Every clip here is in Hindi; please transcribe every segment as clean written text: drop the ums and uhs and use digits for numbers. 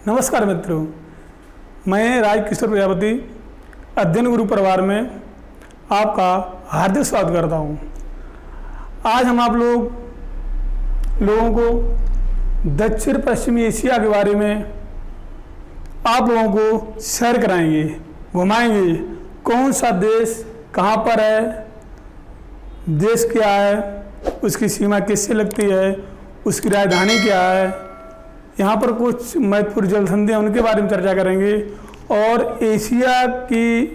नमस्कार मित्रों, मैं राजकिशोर प्रजापति अध्ययन गुरु परिवार में आपका हार्दिक स्वागत करता हूं। आज हम आप लोगों को दक्षिण पश्चिमी एशिया के बारे में आप लोगों को सैर कराएंगे, घुमाएंगे। कौन सा देश कहां पर है, देश क्या है, उसकी सीमा किससे लगती है, उसकी राजधानी क्या है, यहाँ पर कुछ महत्वपूर्ण जल संधियाँ उनके बारे में चर्चा करेंगे। और एशिया की,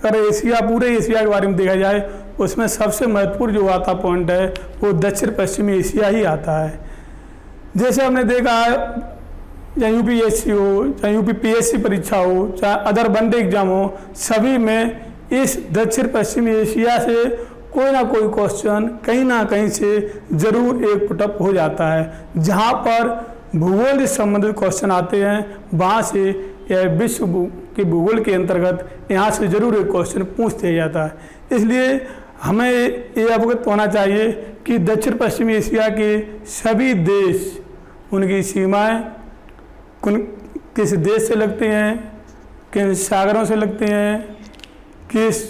अगर पूरे एशिया के बारे में देखा जाए, उसमें सबसे महत्वपूर्ण जो आता पॉइंट है वो दक्षिण पश्चिमी एशिया ही आता है। जैसे हमने देखा है, चाहे यूपीएससी हो, चाहे यूपीपीएससी परीक्षा हो, चाहे अदर वनडे एग्जाम हो, सभी में इस दक्षिण पश्चिमी एशिया से कोई ना कोई क्वेश्चन कहीं ना कहीं से ज़रूर एक पुटअप हो जाता है। जहाँ पर भूगोल से संबंधित क्वेश्चन आते हैं, वहाँ से यह विश्व के भूगोल के अंतर्गत यहाँ से ज़रूर एक क्वेश्चन पूछ दिया जाता है। इसलिए हमें ये अवगत होना चाहिए कि दक्षिण पश्चिमी एशिया के सभी देश, उनकी सीमाएं किस देश से लगती हैं, किन सागरों से लगती हैं, किस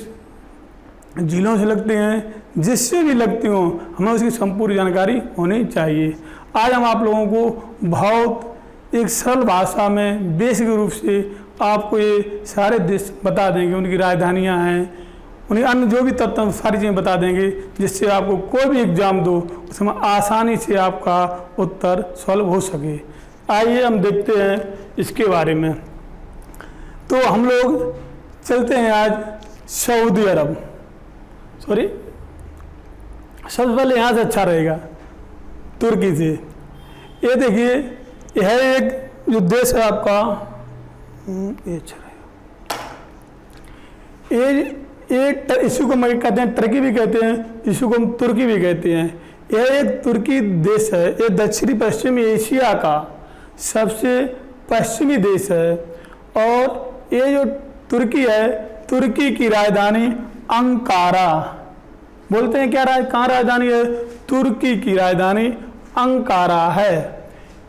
झीलों से लगती हैं, जिससे भी लगती हों, हमें उसकी संपूर्ण जानकारी होनी चाहिए। आज हम आप लोगों को बहुत एक सरल भाषा में बेसिक रूप से आपको ये सारे देश बता देंगे, उनकी राजधानियां हैं, उन्हें अन्य जो भी तत्व सारी चीज़ें बता देंगे, जिससे आपको कोई भी एग्जाम दो उसमें आसानी से आपका उत्तर सॉल्व हो सके। आइए हम देखते हैं इसके बारे में। तो हम लोग चलते हैं आज सऊदी अरब, सबसे पहले यहाँ से अच्छा रहेगा तुर्की से। ये देखिए, यह एक जो देश है आपका, ये अच्छा रहेगा। इसको हम कहते हैं टर्की भी कहते हैं, इसको हम तुर्की भी कहते हैं। यह एक तुर्की देश है। ये दक्षिणी पश्चिमी एशिया का सबसे पश्चिमी देश है। और ये जो तुर्की है, तुर्की की राजधानी अंकारा, बोलते हैं क्या कहाँ राजधानी है? तुर्की की राजधानी अंकारा है।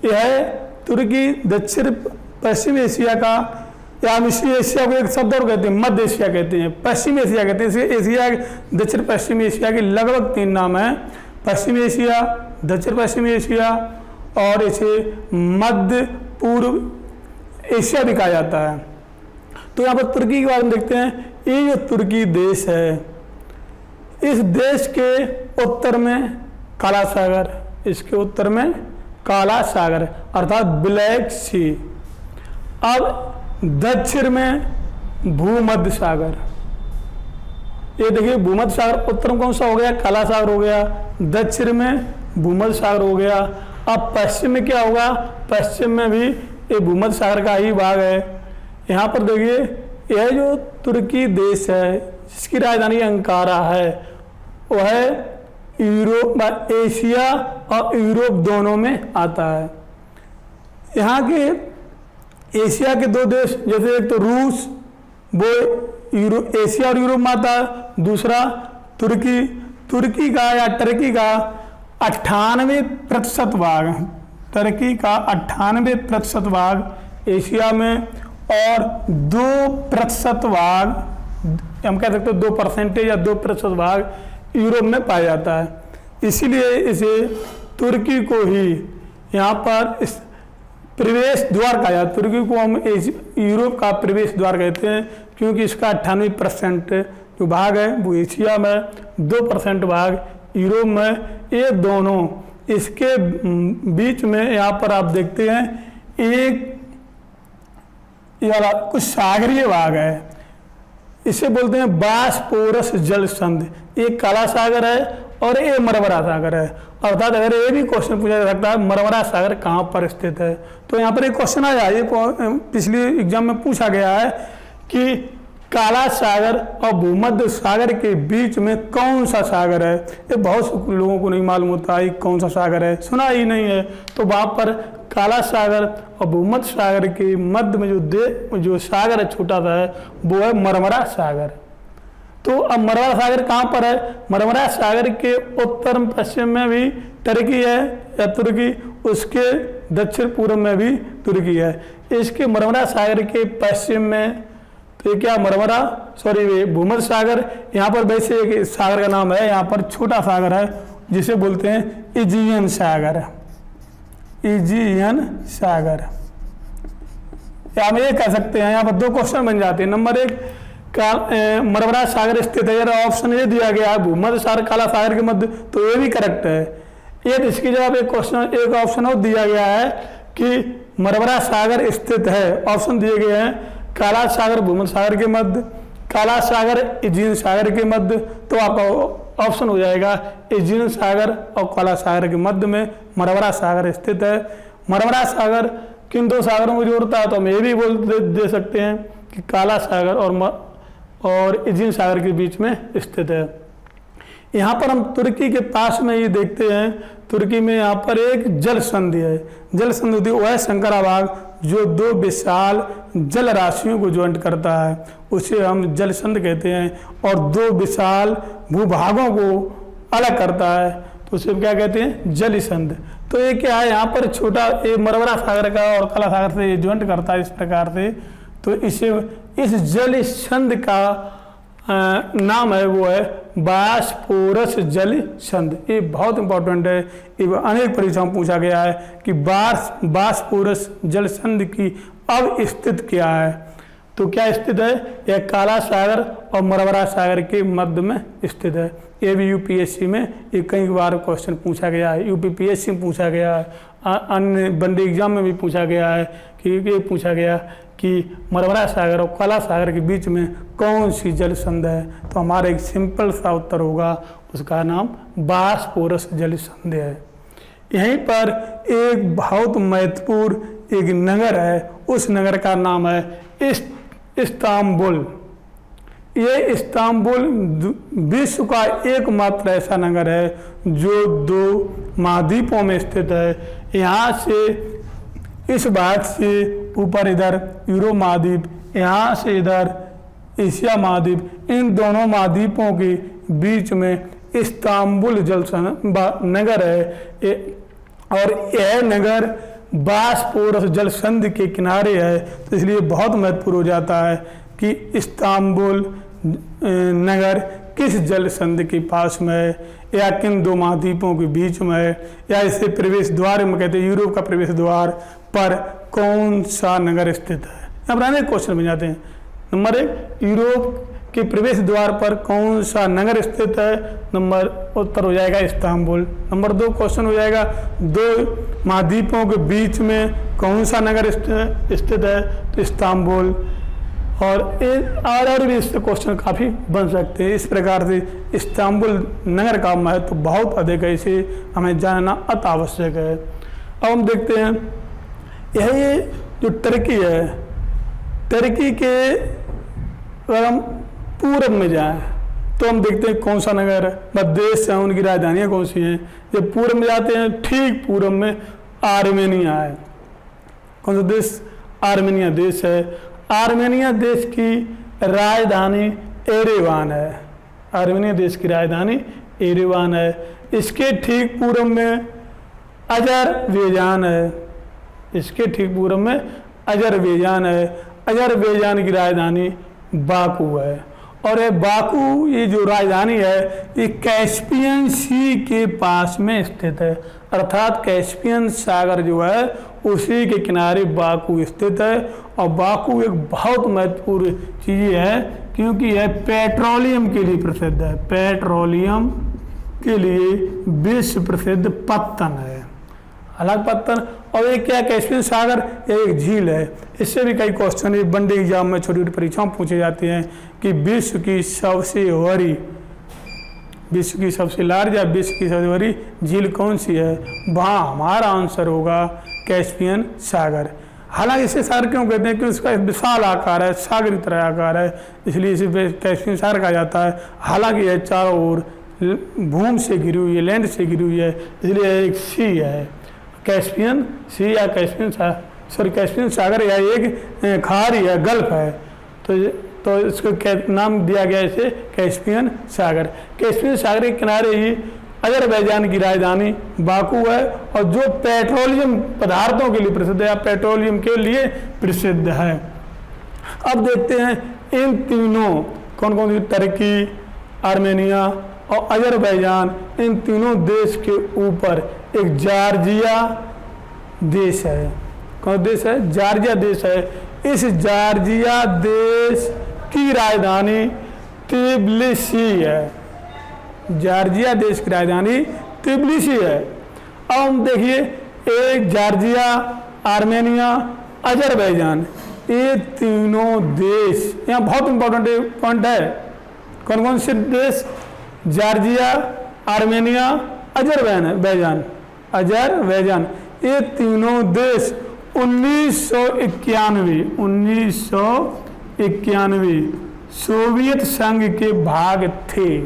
यह तुर्की दक्षिण पश्चिम एशिया का, या मिश्री एशिया को एक शब्द और कहते हैं, मध्य एशिया कहते हैं, पश्चिम एशिया कहते हैं। इसे एशिया दक्षिण पश्चिम एशिया के लगभग 3 नाम हैं: पश्चिम एशिया, दक्षिण पश्चिम एशिया और इसे मध्य पूर्व एशिया भी कहा जाता है। तो यहाँ पर तुर्की के बारे में देखते हैं। ये जो तुर्की देश है, इस देश के उत्तर में काला सागर, इसके उत्तर में काला सागर अर्थात ब्लैक सी। अब दक्षिण में भूमध्य सागर। ये देखिए, भूमध्य सागर उत्तर में कौन सा हो गया? काला सागर हो गया। दक्षिण में भूमध्य सागर हो गया। अब पश्चिम में क्या होगा? पश्चिम में भी ये भूमध्य सागर का ही भाग है। यहाँ पर देखिए, यह जो तुर्की देश है जिसकी राजधानी अंकारा है, वह यूरोप, एशिया और यूरोप दोनों में आता है। यहाँ के एशिया के 2 देश, जैसे एक तो रूस, वो एशिया और यूरोप में आता है। दूसरा तुर्की का या टर्की का 98% भाग, टर्की का 98% भाग एशिया में और 2% भाग, हम कह सकते हैं 2% या 2% भाग यूरोप में पाया जाता है। इसीलिए इसे तुर्की को ही यहाँ पर इस प्रवेश द्वार कहा जाता है। तुर्की को हम यूरोप का प्रवेश द्वार कहते हैं, क्योंकि इसका 98% जो भाग है वो एशिया में, 2% भाग यूरोप में। ये दोनों, इसके बीच में यहाँ पर आप देखते हैं एक कुछ सागरीय भाग है, इसे बोलते हैं बास्पोरस जल संधि। एक काला सागर है और ये मरमरा सागर है। अर्थात अगर ये भी क्वेश्चन पूछा जा सकता है, मरमरा सागर कहाँ पर स्थित है, तो यहाँ पर एक क्वेश्चन आया, ये पिछले एग्जाम में पूछा गया है कि काला सागर और भूमध्य सागर के बीच में कौन सा सागर है। ये बहुत से लोगों को नहीं मालूम होता है कौन सा सागर है, सुना ही नहीं है। तो वहाँ पर काला सागर और भूमध्य सागर के मध्य में जो सागर है छोटा सा है, वो है मरमरा सागर। तो अब मरमरा सागर कहाँ पर है? मरमरा सागर के उत्तर पश्चिम में भी टर्की है या तुर्की, उसके दक्षिण पूर्व में भी तुर्की है। इसके मरमरा सागर के पश्चिम में, तो ये क्या मरमरा भूमध्य सागर, यहाँ पर वैसे एक सागर का नाम है, यहाँ पर छोटा सागर है जिसे बोलते हैं इजियन सागर, इजियन सागर। या हम ये कह सकते हैं, यहाँ पर दो क्वेश्चन बन जाते हैं। नंबर 1, मरमरा सागर स्थित है, यार ऑप्शन ये दिया गया है भूमध्य सागर काला सागर के मध्य, तो ये भी करेक्ट है। ये इसकी जवाब एक ऑप्शन और दिया गया है कि मरमरा सागर स्थित है, ऑप्शन दिए गए हैं काला सागर भूमध्य सागर के मध्य, काला सागर इजियन सागर के मध्य, तो आपका ऑप्शन हो जाएगा इजियन सागर और काला सागर के मध्य में मरमरा सागर स्थित है। मरमरा सागर किन दो सागरों को जोड़ता है, तो हम ये भी दे सकते हैं कि काला सागर और इजियन सागर के बीच में स्थित है। यहाँ पर हम तुर्की के पास में ये देखते हैं, तुर्की में यहाँ पर एक जल संधि है। जल संधि होती है वह शंकराभाग जो दो विशाल जल राशियों को ज्वाइंट करता है, उसे हम जल संधि कहते हैं, और दो विशाल भूभागों को अलग करता है तो उसे क्या कहते हैं, जल संधि। तो ये क्या है, यहाँ पर छोटा ये मरमरा सागर का और काला सागर से ये ज्वाइंट करता है इस प्रकार से, तो इसे इस जल संधि का नाम है वो है बास्पोरस जल संधि। ये बहुत इंपॉर्टेंट है, ये अनेक परीक्षाओं में पूछा गया है कि बास्पोरस जल संधि की अब स्थित क्या है, तो क्या स्थित है, यह काला सागर और मरमरा सागर के मध्य में स्थित है। ये भी यूपीएससी में ये कई बार क्वेश्चन पूछा गया है, यूपीपीएससी में पूछा गया है, अन्य वनडे एग्जाम में भी पूछा गया है कि ये पूछा गया कि मरमरा सागर और काला सागर के बीच में कौन सी जल संधि है, तो हमारा एक सिंपल सा उत्तर होगा, उसका नाम बास्पोरस जल संधि है। यहीं पर एक बहुत महत्वपूर्ण एक नगर है, उस नगर का नाम है इस्तांबुल। ये इस्तांबुल विश्व का एकमात्र ऐसा नगर है जो दो महाद्वीपों में स्थित है। यहाँ से इस भाग से ऊपर इधर यूरोप महाद्वीप, यहाँ से इधर एशिया महाद्वीप, इन दोनों महाद्वीपों के बीच में इस्तांबुल जल नगर है। और यह नगर बास्पोरस जल संधि के किनारे है, तो इसलिए बहुत महत्वपूर्ण हो जाता है कि इस्तांबुल नगर किस जल संधि के पास में है, या किन दो महाद्वीपों के बीच में है, या इसे प्रवेश द्वार में कहते हैं, यूरोप का प्रवेश द्वार पर कौन सा नगर स्थित है। यहाँ पर अनेक क्वेश्चन बन जाते हैं। नंबर 1, यूरोप के प्रवेश द्वार पर कौन सा नगर स्थित है, उत्तर हो जाएगा इस्तांबुल। नंबर 2 क्वेश्चन हो जाएगा, दो महाद्वीपों के बीच में कौन सा नगर स्थित है, तो इस्तांबुल। और भी इससे क्वेश्चन काफ़ी बन सकते हैं। इस प्रकार से इस्तांबुल नगर का महत्व बहुत अधिक है, इसे हमें जानना अति आवश्यक है। अब हम देखते हैं यही जो टर्की है, टर्की के अगर हम पूरब में जाएं तो हम देखते हैं कौन सा नगर है, देश है, उनकी राजधानियाँ कौन सी हैं। जब पूरब में जाते हैं, ठीक पूरब में आर्मेनिया है। कौन सा देश, आर्मेनिया देश है। आर्मेनिया देश की राजधानी एरेवान है, आर्मेनिया देश की राजधानी एरेवान है। इसके ठीक पूर्व में अजरबैजान है, इसके ठीक पूर्व में अजरबैजान है। अजरबैजान की राजधानी बाकू है, और ये बाकू ये जो राजधानी है ये कैस्पियन सी के पास में स्थित है, अर्थात कैस्पियन सागर जो है उसी के किनारे बाकू स्थित है। और बाकू एक बहुत महत्वपूर्ण चीज़ है क्योंकि यह पेट्रोलियम के लिए प्रसिद्ध है, पेट्रोलियम के लिए विश्व प्रसिद्ध पत्तन है, अलग पत्तन। और ये क्या, कैस्पियन सागर ये एक झील है। इससे भी कई क्वेश्चन वनडे एग्जाम में छोटी छोटी परीक्षाओं में पूछे जाते हैं कि विश्व की सबसे बड़ी, विश्व की सबसे लार्ज या विश्व की सबसे बड़ी झील कौन सी है, वहाँ हमारा आंसर होगा कैस्पियन सागर। हालांकि इसे सागर क्यों कहते हैं, क्योंकि इसका विशाल आकार है, सागरी तरह आकार है, इसलिए इसे कैस्पियन सागर कहा जाता है। हालांकि यह चारों ओर भूमि से घिरी हुई है, लैंड से घिरी हुई है, इसलिए एक सी है, कैस्पियन सी या कैस्पियन कैस्पियन सागर या एक खाड़ी है, गल्फ है, तो इसको नाम दिया गया इसे कैस्पियन सागर। कैस्पियन सागर के किनारे ही अजरबैजान की राजधानी बाकू है और जो पेट्रोलियम पदार्थों के लिए प्रसिद्ध है, पेट्रोलियम के लिए प्रसिद्ध है। अब देखते हैं इन तीनों कौन कौन सी, तुर्की, आर्मेनिया और अजरबैजान, इन तीनों देश के ऊपर एक जॉर्जिया देश है। कौन देश है? जॉर्जिया देश है। इस जॉर्जिया देश की राजधानी तिब्लिसी है। जॉर्जिया देश की राजधानी तिब्लिसी है। अब हम देखिए, एक जॉर्जिया, आर्मेनिया, अजरबैजान, ये तीनों देश, यहाँ बहुत इंपॉर्टेंट पॉइंट है। कौन कौन से देश? जॉर्जिया, आर्मेनिया, अजरबैजान, ये तीनों देश 1991 सोवियत संघ के भाग थे।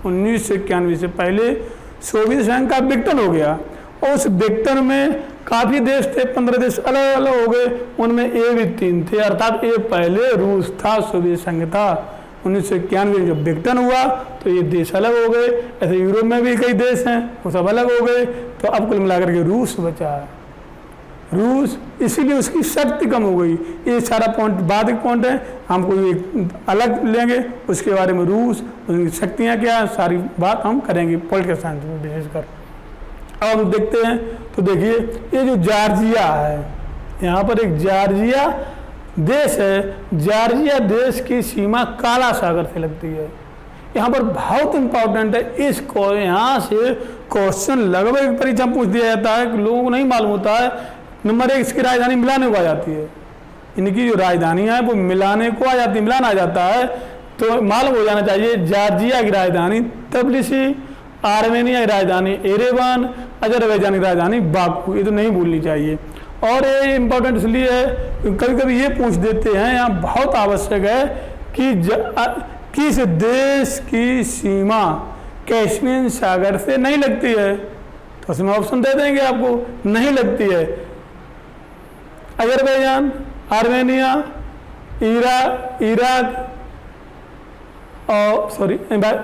1991 से पहले सोवियत संघ का विघटन हो गया और उस विघटन में काफ़ी देश थे, 15 देश अलग अलग हो गए, उनमें ये भी 3 थे। अर्थात ये पहले रूस था, सोवियत संघ था। 1991 जब विघटन हुआ तो ये देश अलग हो गए। ऐसे यूरोप में भी कई देश हैं, वो सब अलग हो गए। तो अब कुल मिलाकर के रूस बचा है। रूस, इसीलिए उसकी शक्ति कम हो गई। ये सारा पॉइंट बाद के पॉइंट है, हम कोई एक अलग लेंगे उसके बारे में, रूस, उनकी शक्तियाँ क्या है, सारी बात हम करेंगे पॉलिटिकल साइंस में विशेषकर। अब हम देखते हैं, तो देखिए ये जो जॉर्जिया है, यहाँ पर एक जॉर्जिया देश है। जॉर्जिया देश की सीमा काला सागर से लगती है। यहाँ पर बहुत इंपॉर्टेंट है, इसको यहाँ से क्वेश्चन लगभग परीक्षा पूछ दिया जाता है, लोगों को नहीं मालूम होता है। नंबर 1, इसकी राजधानी मिलाने को आ जाती है। इनकी जो राजधानियाँ है वो मिलाने को आ जाती है, मिलान आ जाता है। तो मालूम हो जाना चाहिए, जॉर्जिया की राजधानी तबिलिसी, आर्मेनिया की राजधानी एरेवान, अजरबैजान की राजधानी बाकू। ये तो नहीं भूलनी चाहिए। और ये इम्पोर्टेंट इसलिए है, कभी कभी ये पूछ देते हैं, यहाँ बहुत आवश्यक है कि किस देश की सीमा कैस्पियन सागर से नहीं लगती है। तो उसमें ऑप्शन दे देंगे आपको, नहीं लगती है। अजरबैजान, आर्मेनिया,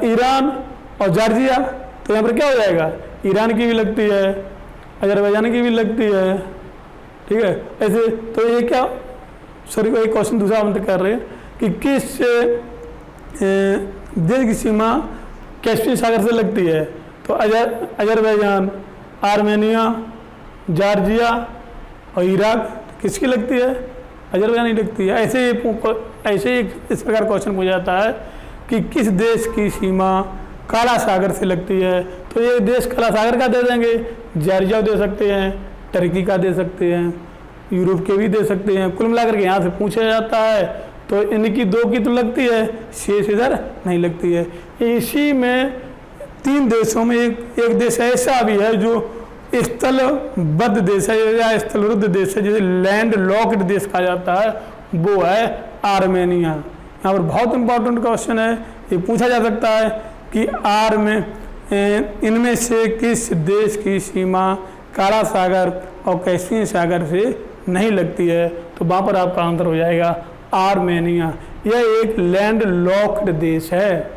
ईरान और जॉर्जिया। तो यहाँ पर क्या हो जाएगा? ईरान की भी लगती है, अजरबैजान की भी लगती है, ठीक है। ऐसे तो ये क्या, एक क्वेश्चन दूसरा हम कर रहे हैं कि किस देश की सीमा कैस्पियन सागर से लगती है। तो अजरबैजान, आर्मेनिया, जॉर्जिया और इराक किसकी लगती है? अजरबैजान ही लगती है। ऐसे इस प्रकार क्वेश्चन पूछा जाता है कि किस देश की सीमा काला सागर से लगती है। तो ये देश काला सागर का दे देंगे, जॉर्जिया दे सकते हैं, तुर्की का दे सकते हैं, यूरोप के भी दे सकते हैं। कुल मिलाकर के यहाँ से पूछा जाता है। तो इनकी 2 की तो लगती है, शेष इधर नहीं लगती है। इसी में 3 देशों में एक देश ऐसा भी है जो स्थलबद्ध देश है या स्थलरुद्ध देश है, जिसे लैंड लॉक्ड देश कहा जाता है, वो है आर्मेनिया। यहाँ पर बहुत इंपॉर्टेंट क्वेश्चन है, ये पूछा जा सकता है कि इनमें से किस देश की सीमा काला सागर और कैस्पियन सागर से नहीं लगती है। तो वहाँ पर आपका आंसर हो जाएगा आर्मेनिया। यह एक लैंड लॉक्ड देश है।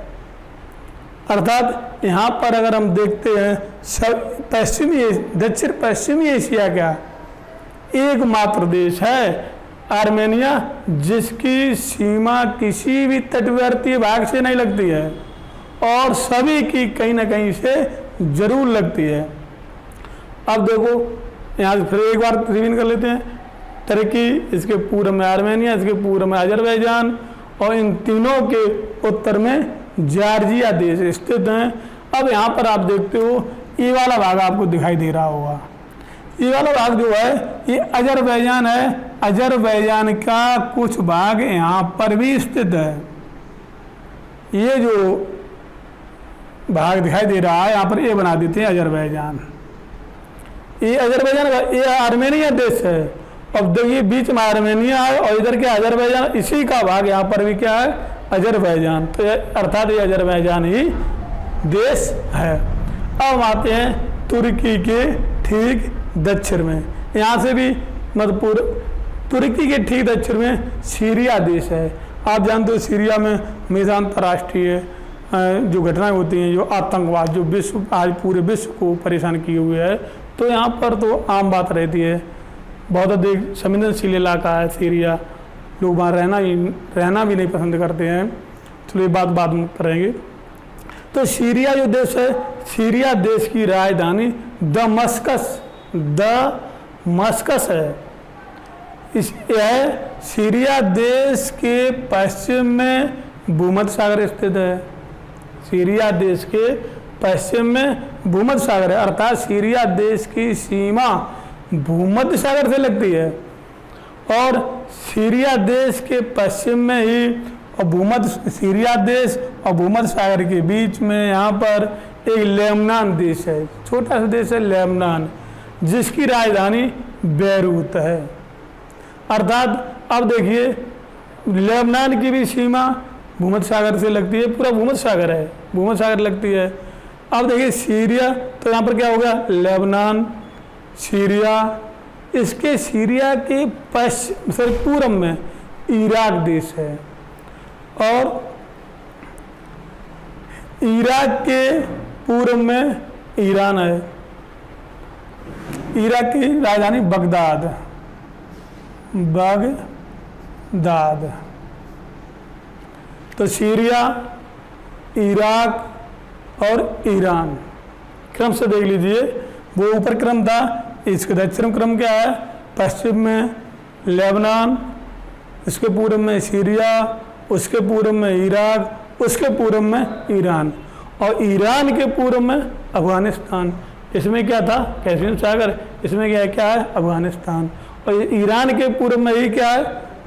अर्थात यहाँ पर अगर हम देखते हैं, सब दक्षिण पश्चिमी एशिया का एकमात्र देश है आर्मेनिया, जिसकी सीमा किसी भी तटवर्ती भाग से नहीं लगती है और सभी की कहीं ना कहीं से जरूर लगती है। अब देखो, यहाँ से फिर एक बार रिवीजन कर लेते हैं। तुर्की, इसके पूर्व में आर्मेनिया, इसके पूर्व में अजरबैजान और इन तीनों के उत्तर में जॉर्जिया देश स्थित हैं। अब यहाँ पर आप देखते हो, ये वाला भाग आपको दिखाई दे रहा होगा। ये वाला भाग जो है ये अजरबैजान है। अजरबैजान का कुछ भाग यहाँ पर भी स्थित है। ये जो भाग दिखाई दे रहा है, यहाँ पर ये बना देते हैं अजरबैजान। ये अजरबैजान का, ये आर्मेनिया देश है। अब देखिए बीच में आर्मेनिया है और इधर क्या अजरबैजान, इसी का भाग यहाँ पर भी क्या है? अजरबैजान। तो अर्थात ये अजरबैजान ही देश है। अब आते हैं तुर्की के ठीक दक्षिण में। यहाँ से भी मतलब तुर्की के ठीक दक्षिण में सीरिया देश है। आप जानते हो सीरिया में हमेशा अंतर्राष्ट्रीय जो घटनाएं होती हैं, जो आतंकवाद जो विश्व आज पूरे विश्व को परेशान किए हुए है, तो यहाँ पर तो आम बात रहती है। बहुत अधिक संवेदनशील इलाका है सीरिया, लोग वहाँ रहना भी नहीं पसंद करते हैं। चलो ये बात बाद में करेंगे। तो सीरिया जो देश है, सीरिया देश की राजधानी दमस्कस है। यह सीरिया देश के पश्चिम में भूमध्य सागर स्थित है। सीरिया देश के पश्चिम में भूमध्य सागर है, अर्थात सीरिया देश की सीमा भूमध्य सागर से लगती है और सीरिया देश के पश्चिम में ही और सीरिया देश और भूमध्य सागर के बीच में यहाँ पर एक लेबनान देश है, छोटा सा देश है लेबनान, जिसकी राजधानी बेरूत है। अर्थात अब देखिए लेबनान की भी सीमा भूमध्य सागर से लगती है, पूरा भूमध्य सागर है, भूमध्य सागर लगती है। अब देखिए सीरिया, तो यहाँ पर क्या होगा, लेबनान, सीरिया, इसके सीरिया के पूर्व में इराक देश है और इराक के पूर्व में ईरान है। इराक की राजधानी बगदाद। तो सीरिया, इराक और ईरान क्रम से देख लीजिए। वो ऊपर क्रम था, इसका दक्षिण क्रम क्या है, पश्चिम में लेबनान, इसके पूर्व में सीरिया, उसके पूर्व में इराक, उसके पूर्व में ईरान और ईरान के पूर्व में अफगानिस्तान। इसमें क्या था, कैस्पियन सागर, इसमें क्या है अफगानिस्तान। और ईरान के पूर्व में ही क्या है,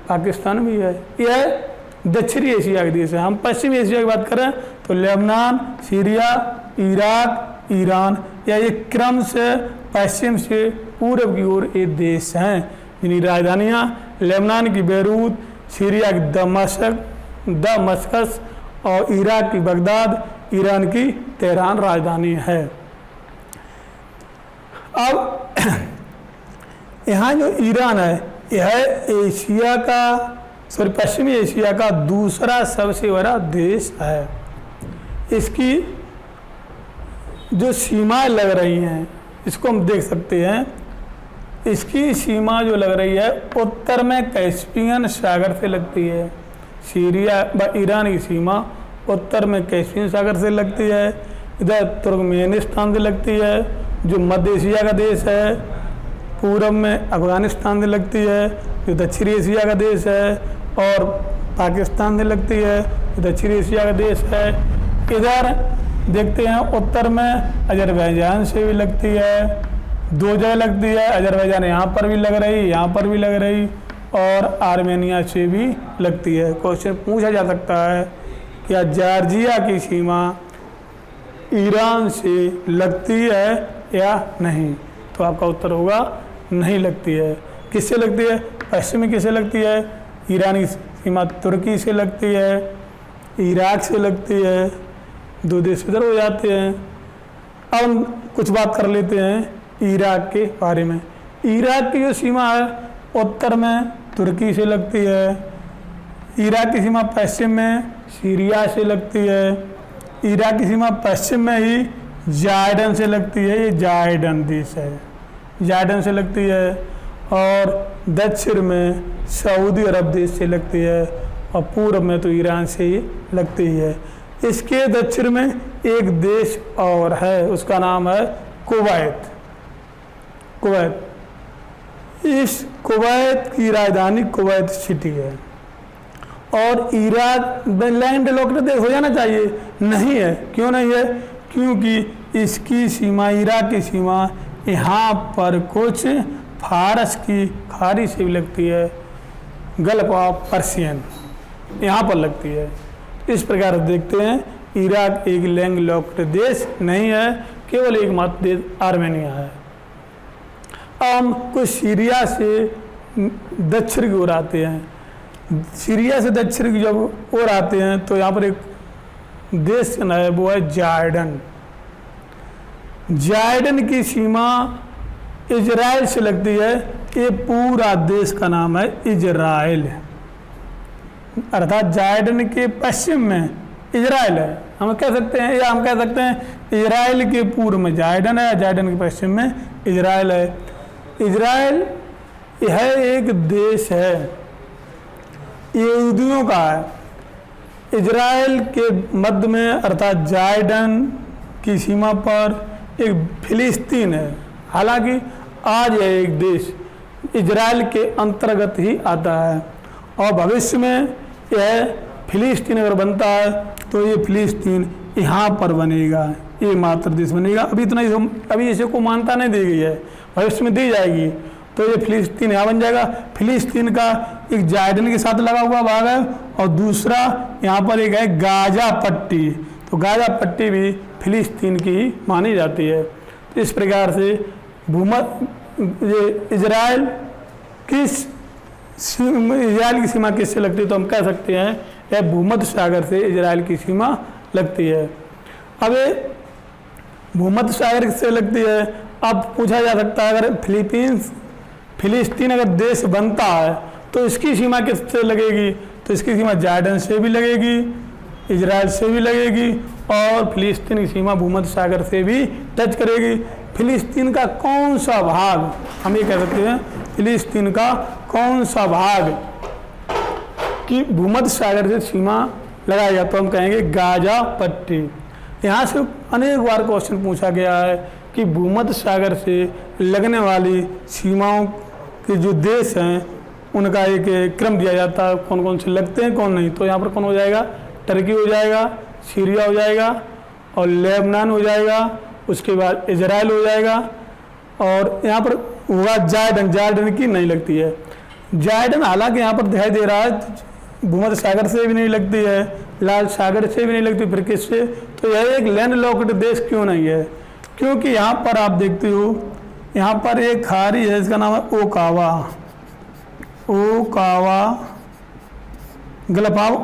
पाकिस्तान भी है। यह दक्षिणी एशिया के देश है। हम पश्चिमी एशिया की बात करें तो लेबनान, सीरिया, इराक, ईरान, या ये क्रम से पश्चिम से पूर्व की ओर ये देश हैं, जिनकी राजधानियाँ लेबनान की बेरूत, सीरिया की दमस्कस और इराक की बगदाद, ईरान की तेहरान राजधानी है। अब यहाँ जो ईरान है, यह पश्चिमी एशिया का दूसरा सबसे बड़ा देश है। इसकी जो सीमाएं लग रही हैं, इसको हम देख सकते हैं। इसकी सीमा जो लग रही है, उत्तर में कैस्पियन सागर से लगती है। सीरिया ईरान की सीमा उत्तर में कैस्पियन सागर से लगती है, इधर तुर्कमेनिस्तान से लगती है जो मध्य एशिया का देश है, पूर्व में अफगानिस्तान से लगती है जो दक्षिणी एशिया का देश है, और पाकिस्तान से लगती है जो दक्षिणी एशिया का देश है। इधर देखते हैं उत्तर में अजरबैजान से भी लगती है, दो जगह लगती है, अजरबैजान यहाँ पर भी लग रही, यहाँ पर भी लग रही, और आर्मेनिया से भी लगती है। क्वेश्चन पूछा जा सकता है क्या जॉर्जिया की सीमा ईरान से लगती है या नहीं, तो आपका उत्तर होगा नहीं लगती है। किससे लगती है, पश्चिम में किससे लगती है, ईरान की सीमा तुर्की से लगती है, इराक से लगती है, दो देश इधर हो जाते हैं। अब हम कुछ बात कर लेते हैं इराक के बारे में। इराक की जो सीमा है उत्तर में तुर्की से लगती है, इराक की सीमा पश्चिम में सीरिया से लगती है, इराक की सीमा पश्चिम में ही जॉर्डन से लगती है, ये जॉर्डन देश है, जॉर्डन से लगती है, और दक्षिण में सऊदी अरब देश से लगती है, और पूर्व में तो ईरान से ही लगती है। इसके दक्षिण में एक देश और है, उसका नाम है कुवैत। इस कुवैत की राजधानी कुवैत सिटी है। और इराक लैंड लॉक्ड देश हो जाना चाहिए, नहीं है। क्यों नहीं है, क्योंकि इसकी सीमा, इराक की सीमा यहाँ पर कुछ फारस की खाड़ी से भी लगती है, गल्फ ऑफ पर्शियन यहाँ पर लगती है। इस प्रकार देखते हैं इराक एक लैंड लॉक्ड देश नहीं है, केवल एकमात्र देश आर्मेनिया है। हम कुछ सीरिया से दक्षिण की ओर आते हैं। सीरिया से दक्षिण की जब ओर आते हैं तो यहाँ पर एक देश है, वो है जॉर्डन। जॉर्डन की सीमा इजराइल से लगती है। ये पूरा देश का नाम है इजराइल, अर्थात जॉर्डन के पश्चिम में इजराइल है, हम कह सकते हैं, या हम कह सकते हैं इजराइल के पूर्व में जॉर्डन है, जॉर्डन के पश्चिम में इजराइल है। इजराइल यह एक देश है, ये यहूदियों का है। इजराइल के मध्य में अर्थात जॉर्डन की सीमा पर एक फिलिस्तीन है। हालांकि आज यह एक देश इजराइल के अंतर्गत ही आता है और भविष्य में यह फिलिस्तीन अगर बनता है तो ये फिलिस्तीन यहाँ पर बनेगा, ये मात्र देश बनेगा। अभी इतना ही, अभी इसे को मान्यता नहीं दी गई है, भविष्य में दी जाएगी तो ये फिलिस्तीन यहाँ बन जाएगा। फिलिस्तीन का एक जॉर्डन के साथ लगा हुआ भाग है और दूसरा यहाँ पर एक है गाजा पट्टी, तो गाजा पट्टी भी फिलिस्तीन की ही मानी जाती है। तो इस प्रकार से ये इजराइल की सीमा किससे लगती है, तो हम कह सकते हैं यह भूमध्य सागर से इजराइल की सीमा लगती है। अब ये भूमध्य सागर से लगती है। अब पूछा जा सकता है अगर फिलिस्तीन अगर देश बनता है तो इसकी सीमा किससे लगेगी, तो इसकी सीमा जॉर्डन से भी लगेगी, इजराइल से भी लगेगी और फिलिस्तीन की सीमा भूमध्य सागर से भी टच करेगी। फिलिस्तीन का कौन सा भाग, हम ये कह सकते हैं फिलिस्तीन का कौन सा भाग कि भूमध्य सागर से सीमा लगाएगा, तो हम कहेंगे गाजा पट्टी। यहाँ से अनेक बार क्वेश्चन पूछा गया है कि भूमध्य सागर से लगने वाली सीमाओं के जो देश हैं उनका एक क्रम दिया जाता है, कौन कौन से लगते हैं कौन नहीं। तो यहाँ पर कौन हो जाएगा, टर्की हो जाएगा, सीरिया हो जाएगा और लेबनान हो जाएगा, उसके बाद इजराइल हो जाएगा और यहाँ पर होगा जॉर्डन। जॉर्डन की नहीं लगती है। जॉर्डन हालांकि यहाँ पर दिखाई दे रहा है भूमध्य सागर से भी नहीं लगती है, लाल सागर से भी नहीं लगती, फिर किससे, तो यह एक लैंड लॉक्ड देश क्यों नहीं है, क्योंकि यहाँ पर आप देखते हो यहाँ पर एक खाड़ी है, इसका नाम है ओकावा, गलफाव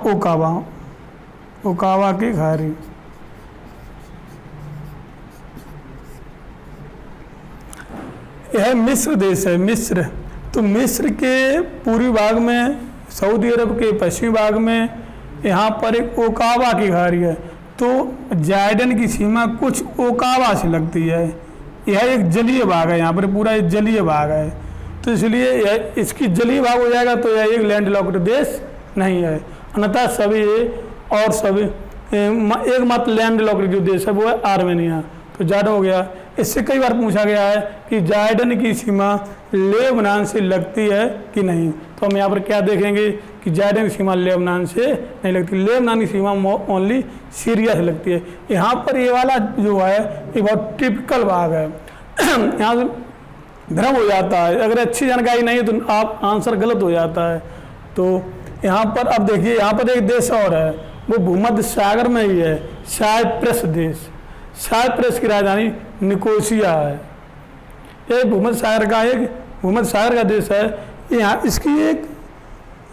ओकावा की खाड़ी। यह मिस्र देश है, मिस्र। तो मिस्र के पूर्वी भाग में, सऊदी अरब के पश्चिमी भाग में यहाँ पर एक ओकावा की खाड़ी है। तो जॉर्डन की सीमा कुछ ओकावा से लगती है। यह एक जलीय भाग है, यहाँ पर पूरा एक जलीय भाग है, तो इसलिए यह इसकी जलीय भाग हो जाएगा तो यह एक लैंड लॉक्ड देश नहीं है। अन्यथा सभी और सभी एकमात्र लैंड लॉक्ड जो देश है वो है आर्मेनिया। तो जॉर्डन हो गया। इससे कई बार पूछा गया है कि जॉर्डन की सीमा लेबनान से लगती है कि नहीं, तो हम यहाँ पर क्या देखेंगे कि जॉर्डन की सीमा लेबनान से नहीं लगती, लेबनान की सीमा ओनली सीरिया से लगती है। यहाँ पर ये वाला जो है ये बहुत टिपिकल भाग है, यहाँ से भ्रम हो जाता है, अगर अच्छी जानकारी नहीं है तो आप आंसर गलत हो जाता है। तो यहाँ पर अब देखिए, यहाँ पर एक देश और है, वो भूमध्य सागर में ही है, साइप्रस देश। साइप्रस की राजधानी निकोसिया है। ये भूमध्य सागर का देश है। यहाँ इसकी एक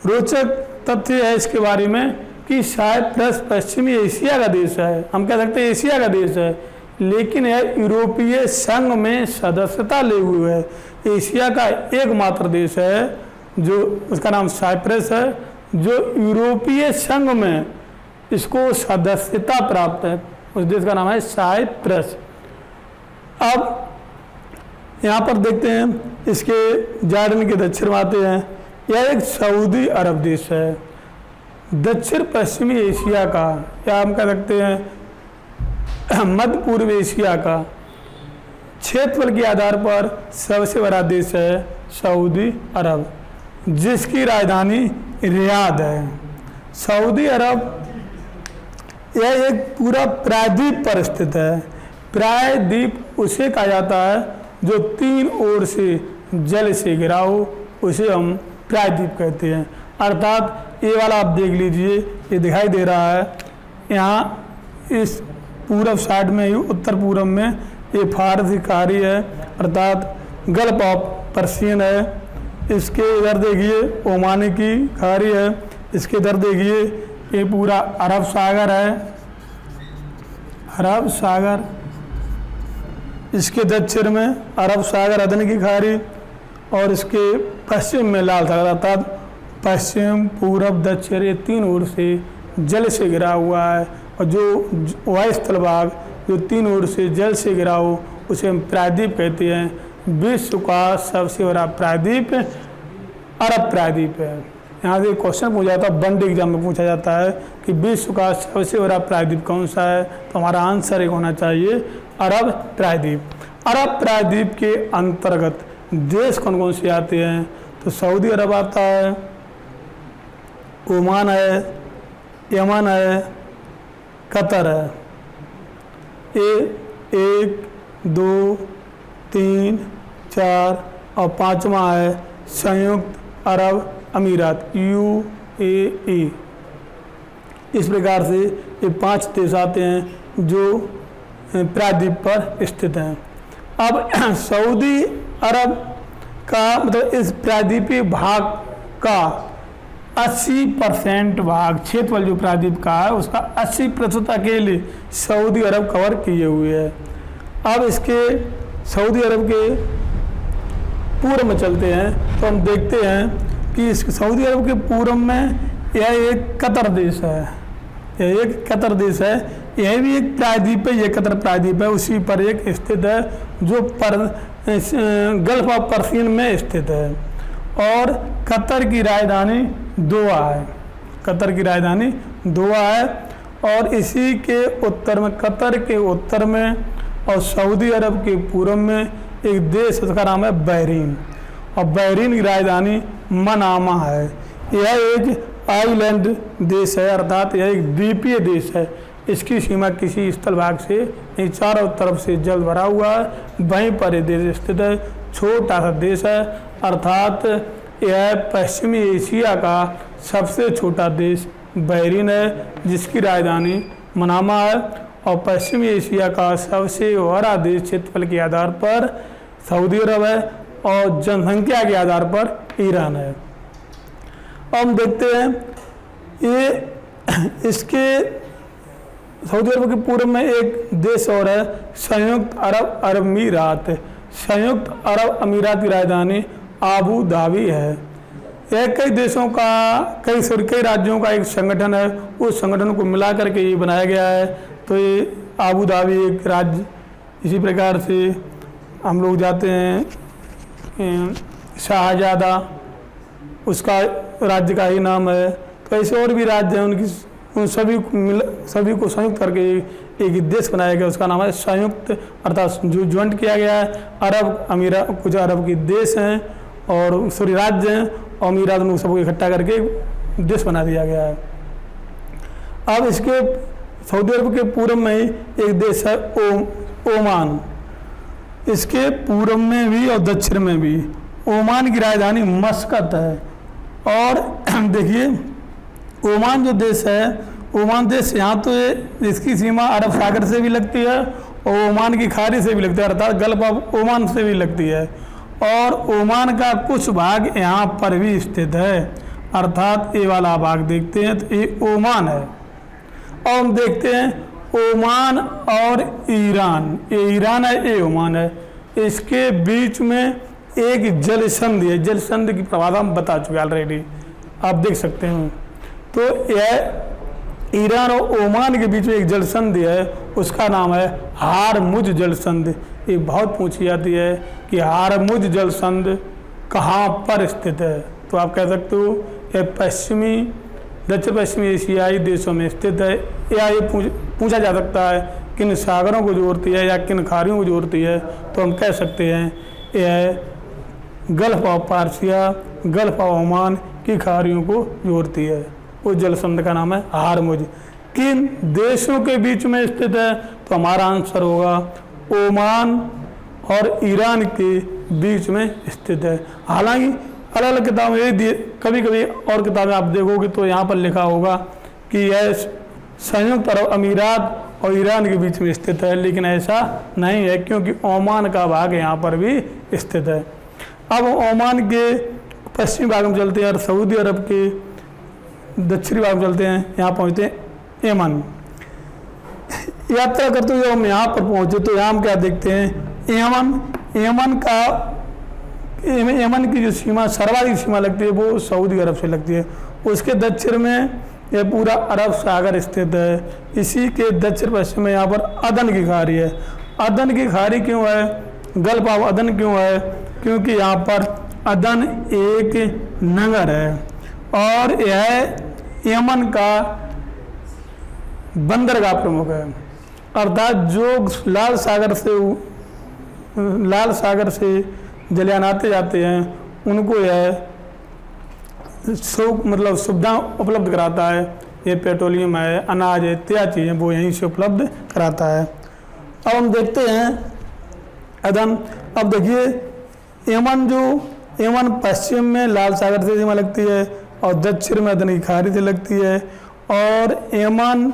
रोचक तथ्य है इसके बारे में कि साइप्रस पश्चिमी एशिया का देश है, हम कह सकते हैं एशिया का देश है, लेकिन यह यूरोपीय संघ में सदस्यता ले हुए है। एशिया का एकमात्र देश है जो, उसका नाम साइप्रस है, जो यूरोपीय संघ में इसको सदस्यता प्राप्त है। उस देश का नाम है साइप्रस। अब यहाँ पर देखते हैं इसके जॉर्डन के दक्षिण में आते हैं। यह एक सऊदी अरब देश है, दक्षिण पश्चिमी एशिया का, या हम कह सकते हैं मध्य पूर्व एशिया का क्षेत्रफल के आधार पर सबसे बड़ा देश है सऊदी अरब, जिसकी राजधानी रियाद है। सऊदी अरब यह एक पूरा प्रायद्वीप पर स्थित है। प्रायद्वीप उसे कहा जाता है जो तीन ओर से जल से घिरा हो, उसे हम प्रायद्वीप कहते हैं। अर्थात ये वाला आप देख लीजिए, ये दिखाई दे रहा है, यहाँ इस पूरब साइड में ही उत्तर पूरब में ये फारसी खाड़ी है, अर्थात गल्फ ऑफ पर्सियन है। इसके इधर देखिए ओमानी की खाड़ी है, इसके इधर देखिए ये पूरा अरब सागर है, अरब सागर। इसके दक्षिण में अरब सागर अदन की खाड़ी और इसके पश्चिम में लाल सागर, अर्थात पश्चिम पूरब दक्षिण ये तीन ओर से जल से घिरा हुआ है और जो वायुस्थल भाग जो 3 ओर से जल से घिरा हो उसे हम प्रायद्वीप कहते हैं। विश्व का सबसे बड़ा प्रायद्वीप अरब प्रायद्वीप है। यहाँ से क्वेश्चन पूछा जाता है, वन डे एग्जाम में पूछा जाता है कि विश्व का सबसे बड़ा प्रायद्वीप कौन सा है, तो हमारा आंसर एक होना चाहिए अरब प्रायद्वीप। अरब प्रायद्वीप के अंतर्गत देश कौन कौन से आते हैं, तो सऊदी अरब आता है, ओमान है, यमन है, कतर है। ये 1, 2, 3, 4 और 5वां है संयुक्त अरब अमीरात UAE। इस प्रकार से ये 5 देश आते हैं जो प्रायद्वीप पर स्थित हैं। अब सऊदी अरब का मतलब इस प्रायद्वीपीय भाग का 80% भाग क्षेत्रफल जो प्रायद्वीप का है उसका 80% अकेले सऊदी अरब कवर किए हुए है। अब इसके सऊदी अरब के पूर्व में चलते हैं तो हम देखते हैं कि इस सऊदी अरब के पूर्व में यह एक कतर देश है। यह एक कतर देश है, यह भी एक प्रायद्वीप है, यह कतर प्रायद्वीप है, उसी पर एक स्थित है जो गल्फ ऑफ पर्सियन में स्थित है। और कतर की राजधानी दोहा है। कतर की राजधानी दोहा है। और इसी के उत्तर में, कतर के उत्तर में और सऊदी अरब के पूर्व में एक देश, उसका नाम है बहरीन। और बहरीन की राजधानी मनामा है। यह एक आइलैंड देश है, अर्थात यह एक द्वीपीय देश है। इसकी सीमा किसी स्थल भाग से नहीं, चारों तरफ से जल भरा हुआ है, वहीं पर यह देश स्थित है। छोटा सा देश है, अर्थात यह पश्चिमी एशिया का सबसे छोटा देश बहरीन है, जिसकी राजधानी मनामा है। और पश्चिमी एशिया का सबसे बड़ा देश क्षेत्रफल के आधार पर सऊदी अरब है और जनसंख्या के आधार पर ईरान है। अब हम देखते हैं ये इसके सऊदी अरब के पूर्व में एक देश और है संयुक्त अरब अमीरात। संयुक्त अरब अमीरात की राजधानी आबू धाबी है। यह कई देशों का कई राज्यों का एक संगठन है, उस संगठन को मिला करके ये बनाया गया है। तो ये आबू धाबी एक राज्य, इसी प्रकार से हम लोग जाते हैं शाहजादा, उसका राज्य का ही नाम है। तो ऐसे और भी राज्य हैं, उन सभी को संयुक्त करके एक देश बनाया गया, उसका नाम है संयुक्त, अर्थात जो ज्वाइंट किया गया है। अरब अमीरात, कुछ अरब के देश हैं और सॉरी राज्य हैं, और अमीरात में सबको इकट्ठा करके देश बना दिया गया है। अब इसके सऊदी अरब के पूर्व में ही एक देश है ओमान। इसके पूर्व में भी और दक्षिण में भी। ओमान की राजधानी मस्कत है। और देखिए ओमान जो देश है, ओमान देश यहाँ तो इसकी सीमा अरब सागर से भी लगती है और ओमान की खाड़ी से भी लगती है, अर्थात गल्फ ऑफ ओमान से भी लगती है। और ओमान का कुछ भाग यहाँ पर भी स्थित है, अर्थात ये वाला भाग देखते हैं तो ये ओमान है। और हम देखते हैं ओमान और ईरान, ये ईरान है, ये ओमान है। इसके बीच में एक जल संधि है, जल संधि की प्रभाव हम बता चुके ऑलरेडी, आप देख सकते हैं। तो यह ईरान और ओमान के बीच में एक जल संधि है, उसका नाम है हारमुज जल संधि। ये बहुत पूछी जाती है कि हारमुज जल संधि कहाँ पर स्थित है, तो आप कह सकते हो यह दक्षिण पश्चिमी एशियाई देशों में स्थित है। या ये पूछा जा सकता है किन सागरों को जोड़ती है या किन खाड़ियों को जोड़ती है, तो हम कह सकते हैं यह gulf of Persia, gulf of Oman की खाड़ियों को जोड़ती है। उस जल संधि का नाम है हारमुज। किन देशों के बीच में स्थित है, तो हमारा आंसर होगा ओमान और ईरान के बीच में स्थित है। हालांकि अलग अलग किताबें कभी कभी और किताबें आप देखोगे तो यहाँ पर लिखा होगा कि यह संयुक्त अरब अमीरात और ईरान के बीच में स्थित है, लेकिन ऐसा नहीं है क्योंकि ओमान का भाग यहाँ पर भी स्थित है। अब ओमान के पश्चिमी भाग में चलते हैं और सऊदी अरब के दक्षिणी भाग में चलते हैं, यहाँ पहुँचते हैं यमन। यात्रा करते हुए हम यहाँ पर पहुँचे तो यहाँ हम क्या देखते हैं, यमन की जो सीमा सर्वाधिक सीमा लगती है वो सऊदी अरब से लगती है। उसके दक्षिण में ये पूरा अरब सागर स्थित है। इसी के दक्षिण पश्चिम में यहाँ पर अदन की खाड़ी है। अदन की खाड़ी क्यों है, गल्फ ऑफ अदन क्यों है, क्योंकि यहाँ पर अदन एक नगर है और यह यमन का बंदरगाह प्रमुख है। अर्थात जो लाल सागर से जलयान आते जाते हैं उनको यह मतलब सुविधा उपलब्ध कराता है। ये पेट्रोलियम है, अनाज है, इत्यादि चीज़ें वो यहीं से उपलब्ध कराता है। अब हम देखते हैं अदन। अब देखिए यमन पश्चिम में लाल सागर से सीमा लगती है और दक्षिण में अदन की खाड़ी से लगती है। और यमन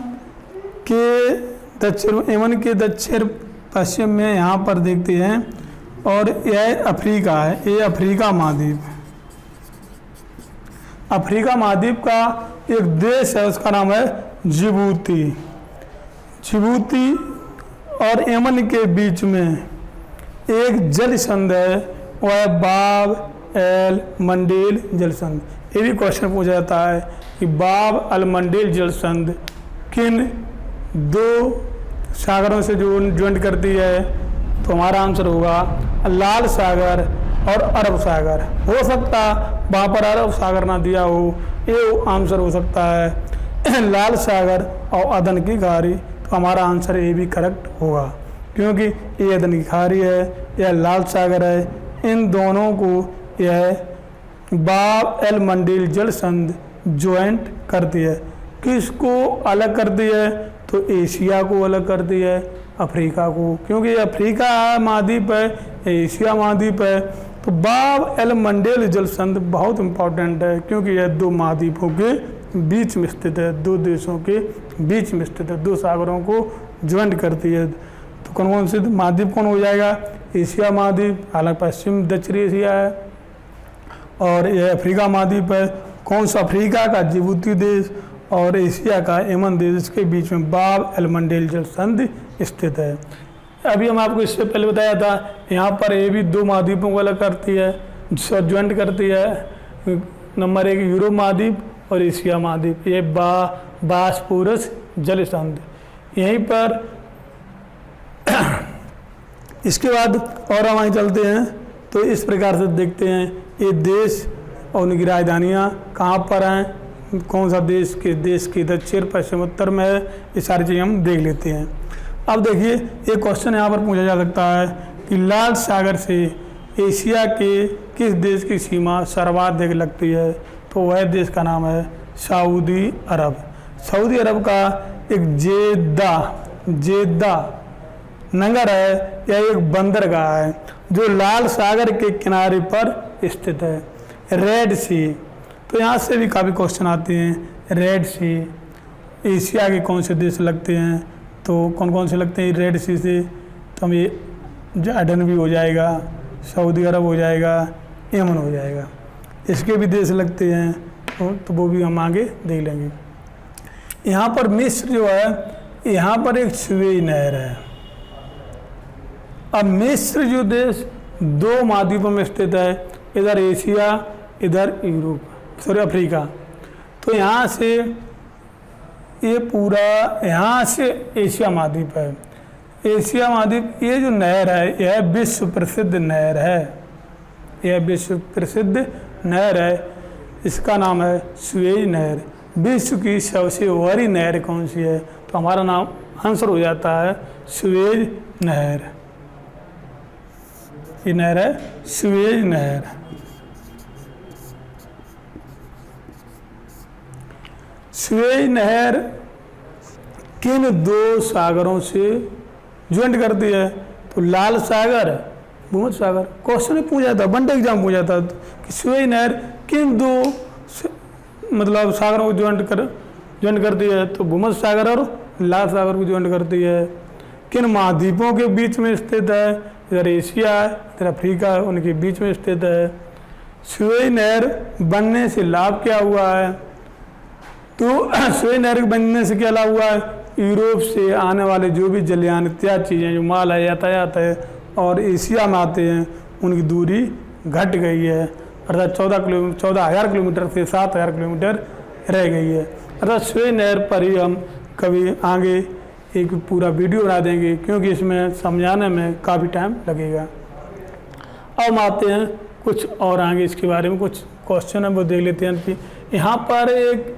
के दक्षिण पश्चिम में यहाँ पर देखते हैं और यह अफ्रीका है। ये अफ्रीका महाद्वीप का एक देश है, उसका नाम है जिबूती। और यमन के बीच में एक जल संध है, वह है बाब एल मंडेल जल संध। ये भी क्वेश्चन पूछा जाता है कि बाब अल मंडेल जल संध किन दो सागरों से ज्वाइंट करती है, तो हमारा आंसर होगा लाल सागर और अरब सागर। हो सकता वहाँ पर अरब सागर ना दिया हो, ये आंसर हो सकता है लाल सागर और अदन की खाड़ी। तो हमारा आंसर ये भी करेक्ट होगा, क्योंकि ये अदन की खाड़ी है, यह लाल सागर है। इन दोनों को यह बाब एल मंडेल जल संध ज्वाइंट करती है। किसको अलग करती है, तो एशिया को अलग करती है अफ्रीका को, क्योंकि ये अफ्रीका महाद्वीप है, एशिया महाद्वीप है। तो बाब एल मंडेल जल संध बहुत इम्पोर्टेंट है, क्योंकि यह दो महाद्वीपों के बीच में स्थित है, दो देशों के बीच में स्थित है, दो सागरों को ज्वाइंट करती है। तो कौन से महाद्वीप कौन हो जाएगा, एशिया महाद्वीप, हालांकि पश्चिम दक्षिणी एशिया है, और यह अफ्रीका महाद्वीप है। कौन सा, अफ्रीका का जिबूती देश और एशिया का यमन देश, इसके बीच में बाब एल मंडेल जल संधि स्थित है। अभी हम आपको इससे पहले बताया था, यहाँ पर ये भी दो महाद्वीपों को अलग करती है, ज्वाइंट करती है। नंबर 1 यूरोप महाद्वीप और एशिया महाद्वीप, ये बासपोरस जल संधि यहीं पर। इसके बाद और हम आगे चलते हैं, तो इस प्रकार से देखते हैं ये देश और उनकी राजधानियाँ कहाँ पर हैं, कौन सा देश के दक्षिण पश्चिम उत्तर में है, ये सारी चीज़ें हम देख लेते हैं। अब देखिए एक क्वेश्चन यहाँ पर पूछा जा सकता है कि लाल सागर से एशिया के किस देश की सीमा सर्वाधिक लगती है, तो वह देश का नाम है सऊदी अरब। सऊदी अरब का एक जेद्दा नगर है, यह एक बंदरगाह है जो लाल सागर के किनारे पर स्थित है। रेड सी, तो यहाँ से भी काफ़ी क्वेश्चन आते हैं। रेड सी एशिया के कौन से देश लगते हैं, तो कौन कौन से लगते हैं रेड सी से, तो हम ये जॉर्डन भी हो जाएगा, सऊदी अरब हो जाएगा, यमन हो जाएगा, इसके भी देश लगते हैं, तो वो भी हम आगे देख लेंगे। यहाँ पर मिस्र जो है, यहाँ पर एक सुएज नहर है। अब मिस्र जो देश दो महाद्वीपों में स्थित है, इधर एशिया इधर यूरोप अफ्रीका। तो यहाँ से ये पूरा यहाँ से एशिया महाद्वीप है। एशिया महाद्वीप, ये जो नहर है यह विश्व प्रसिद्ध नहर है, यह विश्व प्रसिद्ध नहर है, इसका नाम है सुएज नहर। विश्व की सबसे बड़ी नहर कौन सी है, तो हमारा नाम आंसर हो जाता है सुएज नहर। ये नहर है सुएज नहर। सुएज नहर किन दो सागरों से ज्वाइंट करती है, तो लाल सागर, भूमध्य सागर। क्वेश्चन पूछा था, वनडे एग्जाम पूछा था कि सुएज नहर किन दो मतलब सागरों को ज्वाइंट करती है, तो भूमध्य सागर और लाल सागर को ज्वाइंट करती है। किन महाद्वीपों के बीच में स्थित है, इधर एशिया है इधर अफ्रीका है, उनके बीच में स्थित है। सुएज नहर बनने से लाभ क्या हुआ है, तो सुएज नहर बनने से क्या लाभ हुआ है, यूरोप से आने वाले जो भी जलयान इत्यादि चीज़ें जो माल है, यातायात है, और एशिया में आते हैं, उनकी दूरी घट गई है, अर्थात 14,000 किलोमीटर से 7,000 किलोमीटर रह गई है। स्वेज नहर पर ही हम कभी आगे एक पूरा वीडियो बना देंगे, क्योंकि इसमें समझाने में काफ़ी टाइम लगेगा। अब हम आते हैं कुछ और आगे इसके बारे में कुछ क्वेश्चन है वो देख लेते हैं कि यहाँ पर एक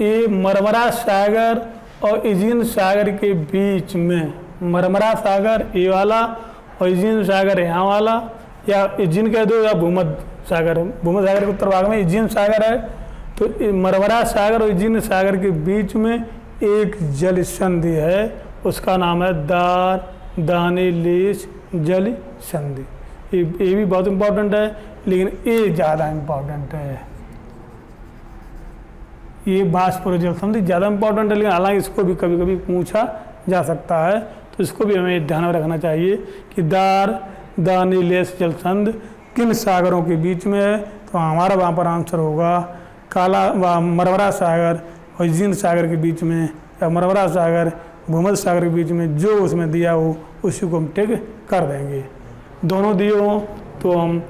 ये मरमरा सागर और एजियन सागर के बीच में, मरमरा सागर ये वाला और एजियन सागर यहाँ वाला, या एजियन कह दो या भूमध्य सागर। भूमध्य सागर के उत्तर भाग में एजियन सागर है, तो मरमरा सागर और एजियन सागर के बीच में एक जल संधि है, उसका नाम है दार्दानेलेस जल संधि। ये भी बहुत इम्पोर्टेंट है, लेकिन ये ज़्यादा इम्पोर्टेंट है। ये बाष्पोर जल संधि ज़्यादा इम्पोर्टेंट है, लेकिन हालांकि इसको भी कभी कभी पूछा जा सकता है, तो इसको भी हमें ध्यान में रखना चाहिए कि दार्दानेलेस जल संधि किन सागरों के बीच में है। तो हमारा वहाँ पर आंसर होगा मरमरा सागर और एजियन सागर के बीच में, या मरमरा सागर भूमध्य सागर के बीच में, जो उसमें दिया हो उसी को हम टिक कर देंगे। दोनों दिए हों तो हम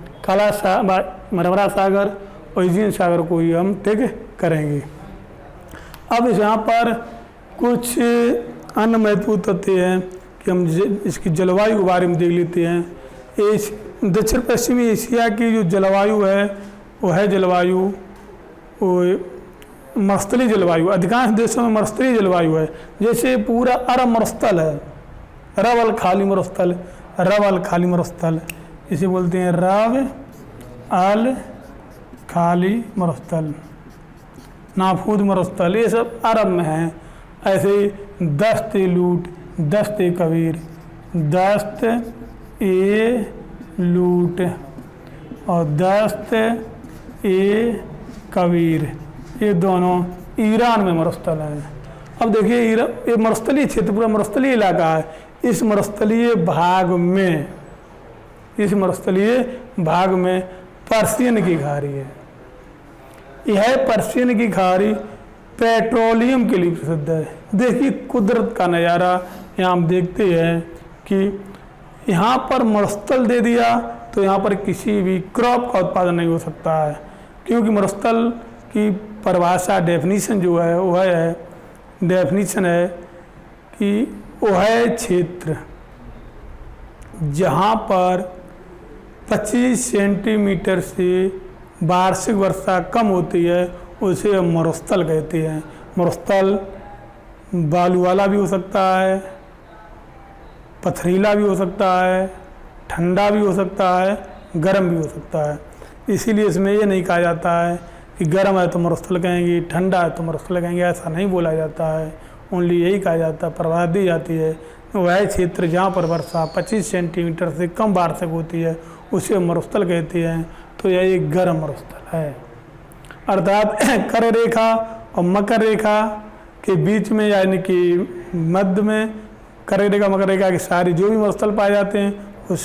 मरमरा सागर और एजियन सागर को ही हम टिक करेंगे। अब यहाँ पर कुछ अन्य महत्वपूर्ण तथ्य हैं कि हम इसकी जलवायु के बारे में देख लेते हैं। दक्षिण पश्चिमी एशिया की जो जलवायु है वो है जलवायु मरुस्थलीय जलवायु। अधिकांश देशों में मरुस्थलीय जलवायु है। जैसे पूरा अरब मरुस्थल है, रब अल खाली मरुस्थल, इसे बोलते हैं रब अल खाली मरुस्थल, नाफूद मरुस्थल, ये सब अरब में हैं। ऐसे ही दस्त ए कबीर, दस्त ए लूट और दस्त ए कबीर, ये दोनों ईरान में मरुस्थल हैं। अब देखिए ये मरुस्थलीय क्षेत्र, पूरा मरुस्थलीय इलाका है। इस मरुस्थलीय भाग में पर्शियन की खाड़ी है। यह पर्शियन की खाड़ी पेट्रोलियम के लिए प्रसिद्ध है। देखिए कुदरत का नज़ारा यहाँ हम देखते हैं कि यहाँ पर मरुस्थल दे दिया तो यहाँ पर किसी भी क्रॉप का उत्पादन नहीं हो सकता है, क्योंकि मरुस्थल की परिभाषा डेफिनीशन जो है वो है कि वो है क्षेत्र जहाँ पर 25 सेंटीमीटर से वार्षिक वर्षा कम होती है, उसे मरुस्थल कहते हैं। मरुस्थल बालू वाला भी हो सकता है, पथरीला भी हो सकता है, ठंडा भी हो सकता है, गर्म भी हो सकता है। इसीलिए इसमें ये नहीं कहा जाता है कि गर्म है तो मरुस्थल कहेंगे, ठंडा है तो मरुस्थल कहेंगे, ऐसा नहीं बोला जाता है। ओनली यही कहा जाता है, परिभाषा दी जाती है वह क्षेत्र जहाँ पर वर्षा 25 सेंटीमीटर से कम वार्षिक होती है उसे मरुस्थल कहते हैं। तो यह एक गर्म मरुस्थल है। अर्थात कर रेखा और मकर रेखा के बीच में, यानी कि मध्य में कर रेखा मकर रेखा के सारे जो भी मरुस्थल पाए जाते हैं वो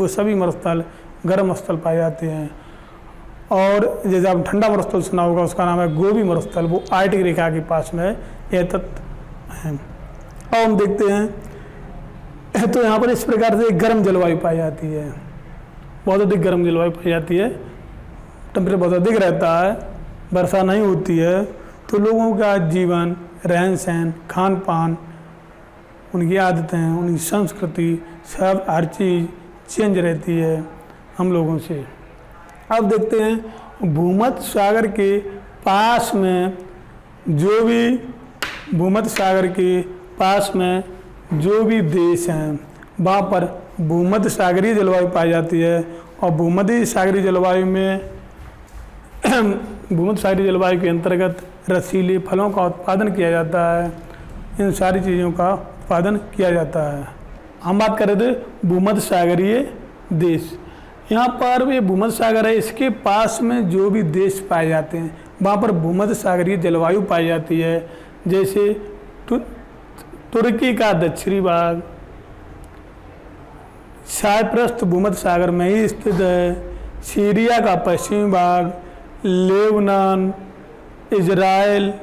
सभी मरुस्थल गर्म मरुस्थल पाए जाते हैं। और जैसे आप ठंडा मरुस्थल सुना होगा, उसका नाम है गोबी मरुस्थल, वो आर्कटिक रेखा के पास में है। यह तत्व है। और हम देखते हैं तो यहाँ पर इस प्रकार से गर्म जलवायु पाई जाती है, बहुत अधिक गर्म जलवायु पाई जाती है। टेम्परेचर बहुत अधिक रहता है, वर्षा नहीं होती है, तो लोगों का जीवन, रहन सहन, खान पान, उनकी आदतें, उनकी संस्कृति, सब हर चीज़ चेंज रहती है हम लोगों से। अब देखते हैं भूमध्य सागर के पास में जो भी देश हैं वहाँ पर भूमध्य सागरीय जलवायु पाई जाती है। और भूमध्य सागरीय जलवायु के अंतर्गत रसीले फलों का उत्पादन किया जाता है। इन सारी चीज़ों का उत्पादन किया जाता है। हम बात कर रहे थे भूमध्य सागरीय देश। यहाँ पर ये भूमध्य सागर है, इसके पास में जो भी देश पाए जाते हैं वहाँ पर भूमध्य सागरीय जलवायु पाई जाती है। जैसे तुर्की का दक्षिणी भाग साइप्रस भूमध्य सागर में ही स्थित है। सीरिया का पश्चिमी भाग, लेबनान, इजराइल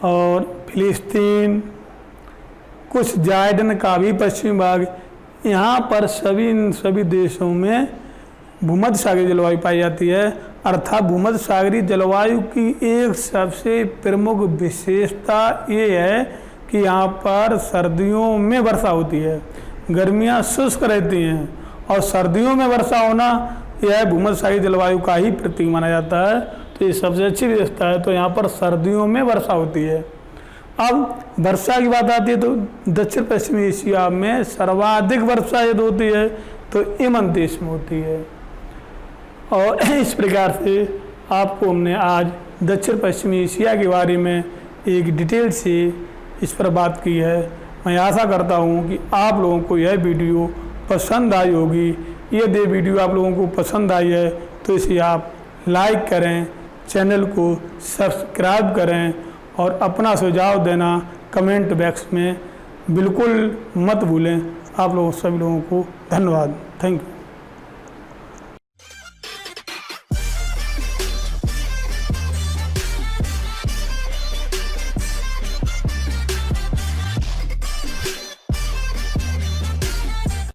और फिलिस्तीन, कुछ जॉर्डन का भी पश्चिमी भाग, यहाँ पर सभी देशों में भूमध्य सागरीय जलवायु पाई जाती है। अर्थात भूमध्य सागरीय जलवायु की एक सबसे प्रमुख विशेषता ये है कि यहाँ पर सर्दियों में वर्षा होती है, गर्मियाँ शुष्क रहती हैं और सर्दियों में वर्षा होना यह भूमध्य सागरीय जलवायु का ही प्रतीक माना जाता है। तो ये सबसे अच्छी विशेषता है। तो यहाँ पर सर्दियों में वर्षा होती है। अब वर्षा की बात आती है तो दक्षिण पश्चिमी एशिया में सर्वाधिक वर्षा यदि होती है तो यमन देश में होती है। और इस प्रकार से आपको हमने आज दक्षिण पश्चिमी एशिया के बारे में एक डिटेल से इस पर बात की है। मैं आशा करता हूँ कि आप लोगों को यह वीडियो पसंद आई होगी। यदि वीडियो आप लोगों को पसंद आई है तो इसे आप लाइक करें, चैनल को सब्सक्राइब करें और अपना सुझाव देना कमेंट बॉक्स में बिल्कुल मत भूलें। आप लोगों सभी लोगों को धन्यवाद। Thank you.